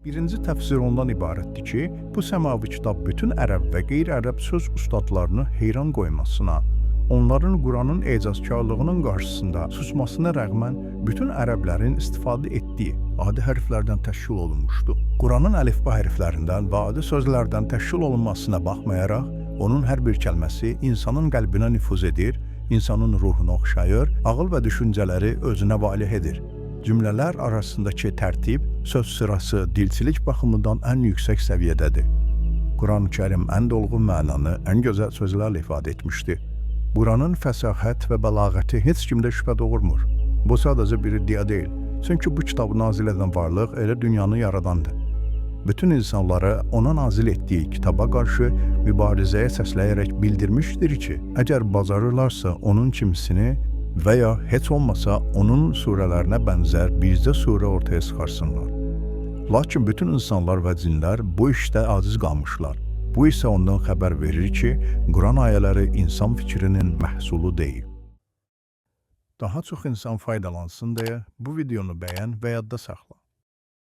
Birinci təfsir ondan ibarətdir ki, bu səmavi kitab bütün ərəb və qeyri-ərəb söz ustadlarını heyran qoymasına, onların Quranın ecazkarlığının qarşısında susmasına rəğmən bütün ərəblərin istifadə etdiyi adi hərflərdən təşkil olunmuşdu. Quranın əlifba hərflərindən və adi sözlərdən təşkil olunmasına baxmayaraq, onun hər bir kəlməsi insanın qəlbinə nüfuz edir, insanın ruhunu oxşayır, ağıl və düşüncələri özünə valih edir. Cümlələr arasındakı tərtib, söz sırası, dilçilik baxımından ən yüksək səviyyədədir. Quran-Kərim ən dolğun mənanı ən gözəl sözlərlə ifadə etmişdi. Quranın fəsahət və bəlağəti heç kimdə şübhə doğurmur. Bu sadəcə bir iddia deyil. Çünki bu kitabı nazil edən varlıq elə dünyanı yaradandır. Bütün insanları ona nazil etdiyi kitaba qarşı mübarizəyə səsləyərək bildirmişdir ki, əgər bacarırlarsa onun kimisini və ya heç olmasa onun surələrinə bənzər bircə surə ortaya çıxarsınlar. Lakin bütün insanlar və cinlər bu işdə aciz qalmışlar. Bu isə ondan xəbər verir ki, Quran ayələri insan fikrinin məhsulu deyil. Daha çox insan faydalansın deyə bu videonu bəyən və yadda saxla.